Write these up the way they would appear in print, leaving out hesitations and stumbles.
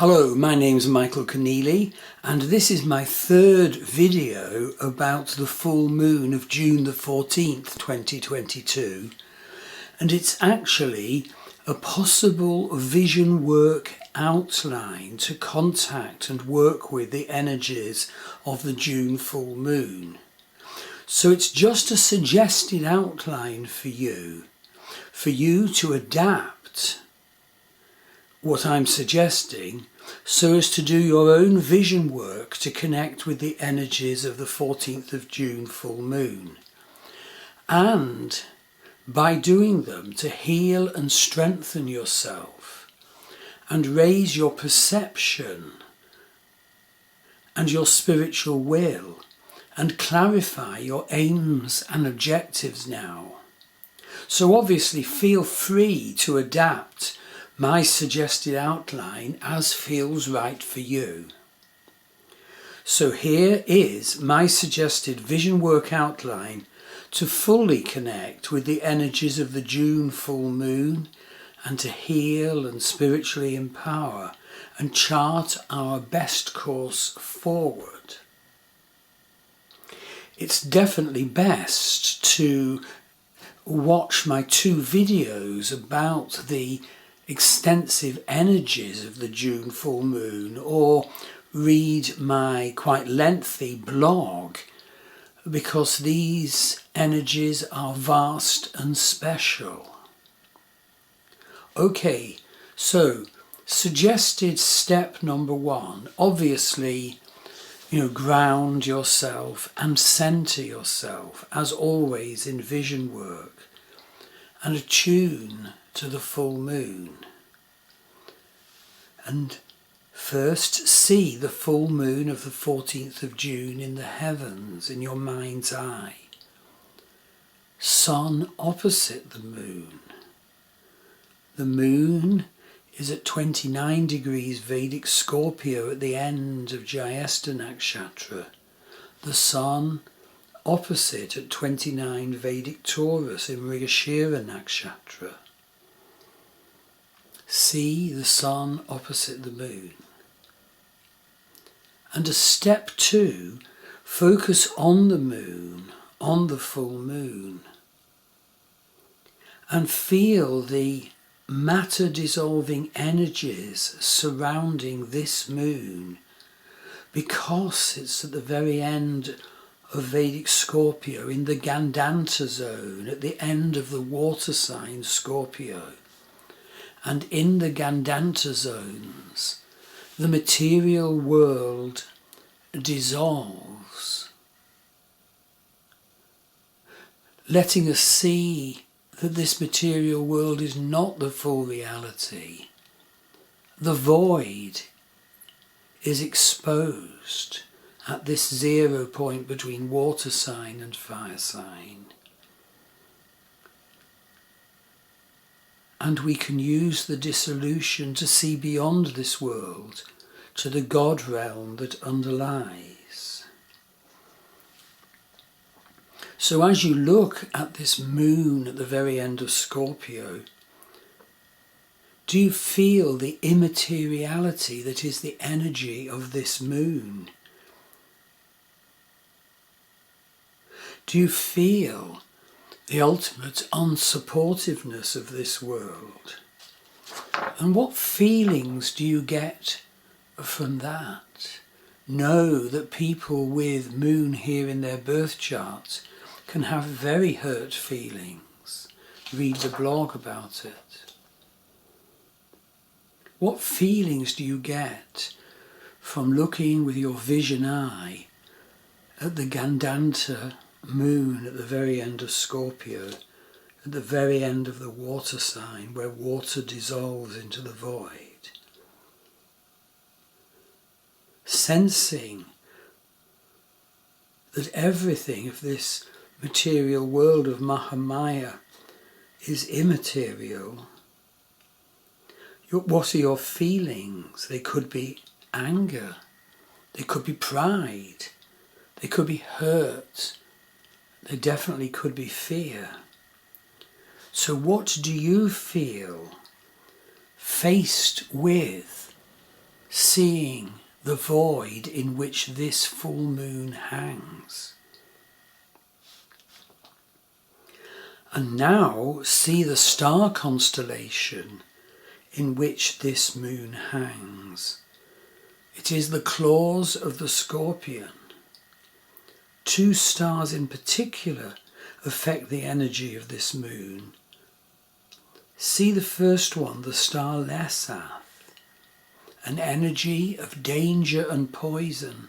Hello, my name's Michael Conneely, and this is my third video about the full moon of June the 14th, 2022. And it's actually a possible vision work outline to contact and work with the energies of the June full moon. So it's just a suggested outline for you to adapt what I'm suggesting so as to do your own vision work to connect with the energies of the 14th of June full moon. And by doing them to heal and strengthen yourself and raise your perception and your spiritual will and clarify your aims and objectives now. So obviously feel free to adapt my suggested outline as feels right for you. So here is my suggested vision work outline to fully connect with the energies of the June full moon and to heal and spiritually empower and chart our best course forward. It's definitely best to watch my two videos about the extensive energies of the June full moon, or read my quite lengthy blog, because these energies are vast and special. Okay, so suggested step number one, obviously, ground yourself and center yourself, as always in vision work, and attune to the full moon. And first see the full moon of the 14th of June in the heavens, in your mind's eye. Sun opposite the moon. The moon is at 29 degrees Vedic Scorpio at the end of Jyesta Nakshatra. The sun opposite at 29 Vedic Taurus in Mrigashira Nakshatra. See the sun opposite the moon. And as step two, focus on the moon, on the full moon, and feel the matter dissolving energies surrounding this moon, because it's at the very end of Vedic Scorpio, in the Gandanta zone, at the end of the water sign Scorpio. And in the Gandanta zones, the material world dissolves, letting us see that this material world is not the full reality. The void is exposed at this 0 point between water sign and fire sign. And we can use the dissolution to see beyond this world to the God realm that underlies. So as you look at this moon at the very end of Scorpio, do you feel the immateriality that is the energy of this moon? Do you feel the ultimate unsupportiveness of this world? And what feelings do you get from that? Know that people with moon here in their birth charts can have very hurt feelings. Read the blog about it. What feelings do you get from looking with your vision eye at the Gandanta moon at the very end of Scorpio, at the very end of the water sign, where water dissolves into the void? Sensing that everything of this material world of Mahamaya is immaterial. What are your feelings? They could be anger, they could be pride, they could be hurt, they definitely could be fear. So what do you feel faced with seeing the void in which this full moon hangs. And now see the star constellation in which this moon hangs. It is the claws of the scorpion. Two stars in particular affect the energy of this moon. See the first one, the star Lesath, an energy of danger and poison,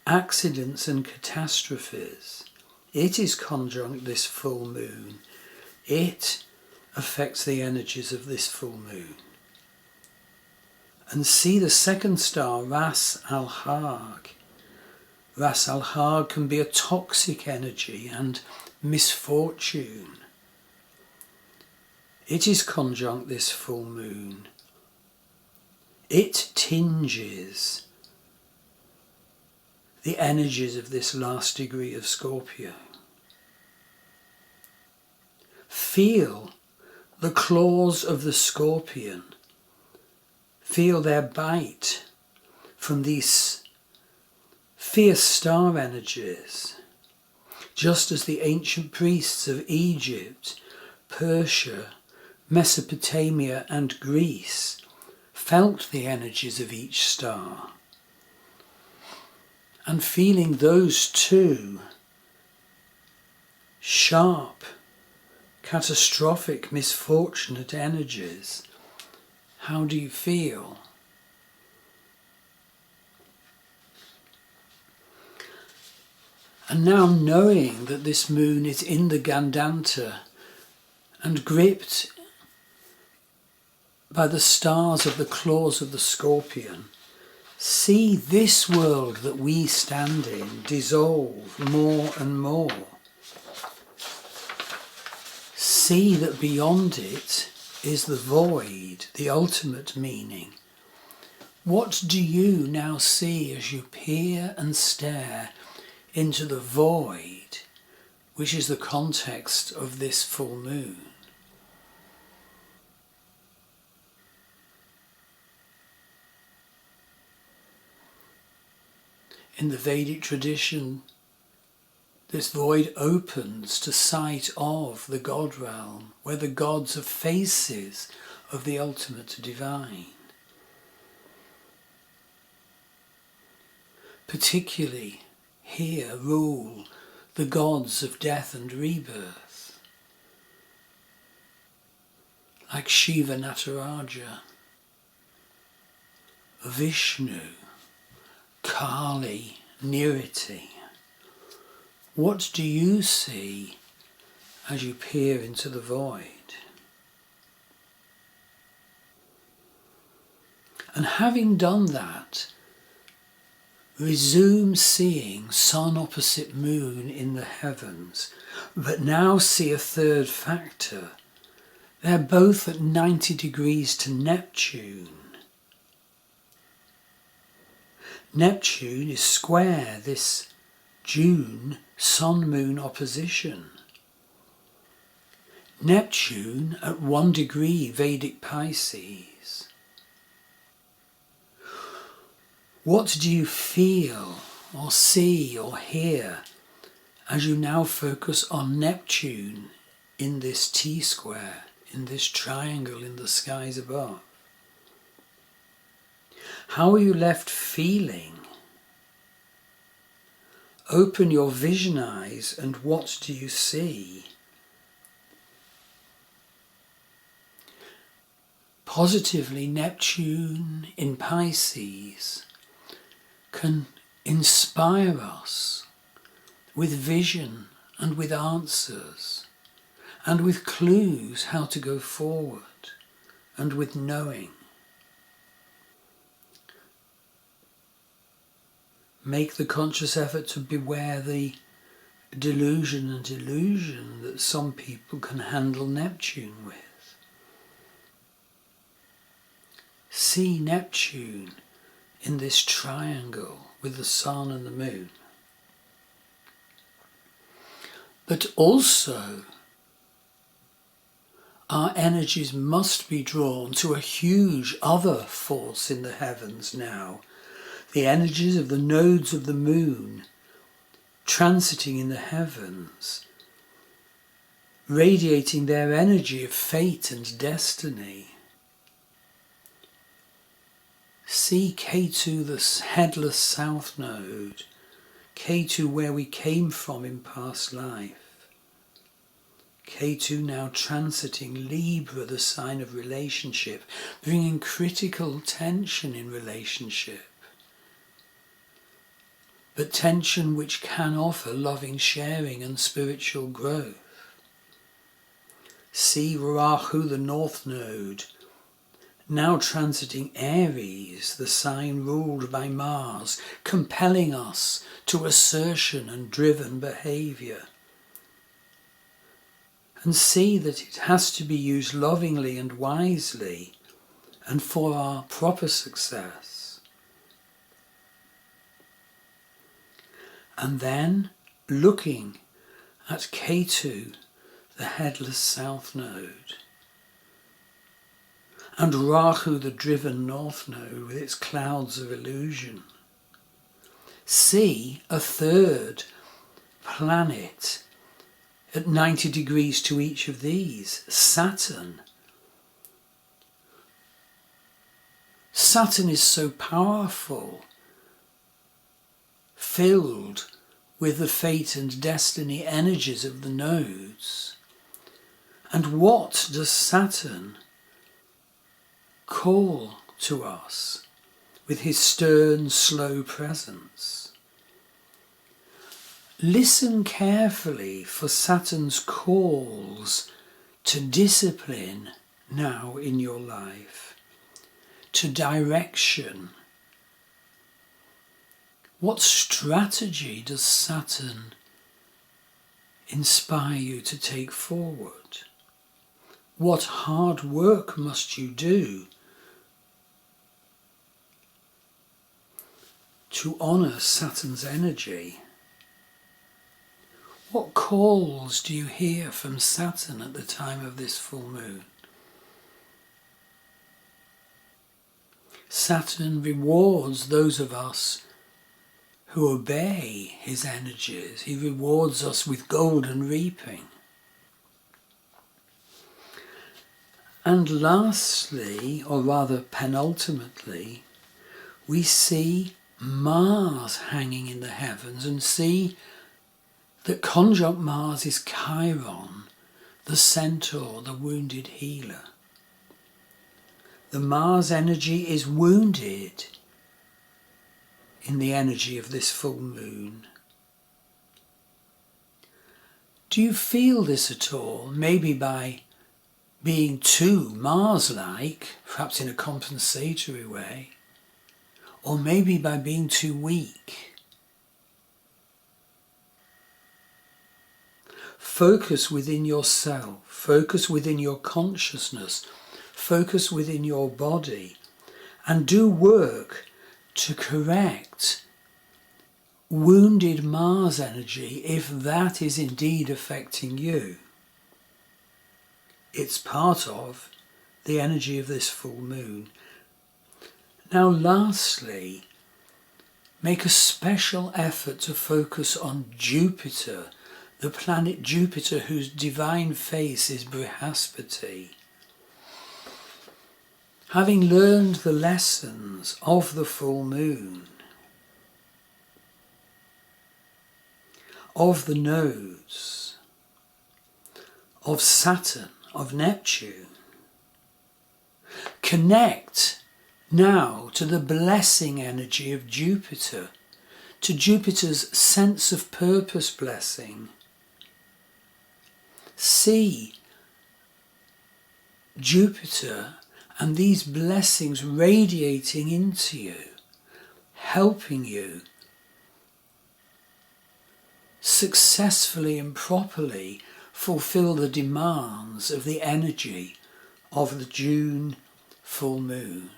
accidents and catastrophes. It is conjunct this full moon. It affects the energies of this full moon. And see the second star, Ras al-Hag. Ras al-Hag can be a toxic energy and misfortune. It is conjunct this full moon. It tinges the energies of this last degree of Scorpio. Feel the claws of the scorpion. Feel their bite from these fierce star energies, just as the ancient priests of Egypt, Persia, Mesopotamia and Greece felt the energies of each star. And feeling those two sharp, catastrophic, misfortunate energies, how do you feel? And now knowing that this moon is in the Gandanta and gripped by the stars of the claws of the scorpion, see this world that we stand in dissolve more and more. See that beyond it is the void, the ultimate meaning. What do you now see as you peer and stare into the void, which is the context of this full moon? In the Vedic tradition, this void opens to sight of the God realm, where the gods are faces of the ultimate divine. Particularly here rule the gods of death and rebirth, like Shiva Nataraja, Vishnu, Kali, Niriti. What do you see as you peer into the void? And having done that, resume seeing sun opposite moon in the heavens, but now see a third factor. They're both at 90 degrees to Neptune. Neptune is square this June sun-moon opposition. Neptune at 1 degree Vedic Pisces. What do you feel or see or hear as you now focus on Neptune in this T-square, in this triangle in the skies above? How are you left feeling? Open your vision eyes and what do you see? Positively, Neptune in Pisces can inspire us with vision and with answers and with clues how to go forward and with knowing. Make the conscious effort to beware the delusion and illusion that some people can handle Neptune with. See Neptune in this triangle with the sun and the moon. But also our energies must be drawn to a huge other force in the heavens now, the energies of the nodes of the moon transiting in the heavens, radiating their energy of fate and destiny. See K2, the headless south node, K2 where we came from in past life, K2 now transiting Libra, the sign of relationship, bringing critical tension in relationship, but tension which can offer loving sharing and spiritual growth. See Rahu, the north node, now transiting Aries, the sign ruled by Mars, compelling us to assertion and driven behaviour. And see that it has to be used lovingly and wisely and for our proper success. And then looking at K2, the headless south node, and Rahu, the driven north node, with its clouds of illusion. See a third planet at 90 degrees to each of these, Saturn. Saturn is so powerful, filled with the fate and destiny energies of the nodes. And what does Saturn call to us with his stern, slow presence? Listen carefully for Saturn's calls to discipline now in your life, to direction. What strategy does Saturn inspire you to take forward? What hard work must you do to honour Saturn's energy? What calls do you hear from Saturn at the time of this full moon? Saturn rewards those of us who obey his energies. He rewards us with golden reaping. And lastly, or rather penultimately, we see Mars hanging in the heavens, and see that conjunct Mars is Chiron, the centaur, the wounded healer. The Mars energy is wounded in the energy of this full moon. Do you feel this at all? Maybe by being too Mars-like, perhaps in a compensatory way, or maybe by being too weak. Focus within yourself, focus within your consciousness, focus within your body, and do work to correct wounded Mars energy if that is indeed affecting you. It's part of the energy of this full moon. Now lastly, make a special effort to focus on Jupiter, the planet Jupiter whose divine face is Brihaspati. Having learned the lessons of the full moon, of the nodes, of Saturn, of Neptune, connect now to the blessing energy of Jupiter, to Jupiter's sense of purpose blessing. See Jupiter and these blessings radiating into you, helping you successfully and properly fulfill the demands of the energy of the June full moon.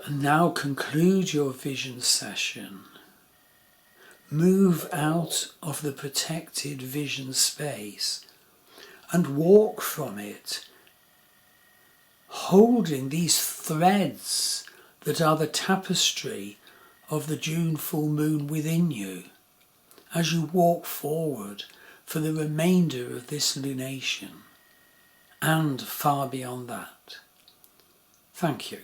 And now conclude your vision session. Move out of the protected vision space and walk from it, holding these threads that are the tapestry of the June full moon within you, as you walk forward for the remainder of this lunation and far beyond that. Thank you.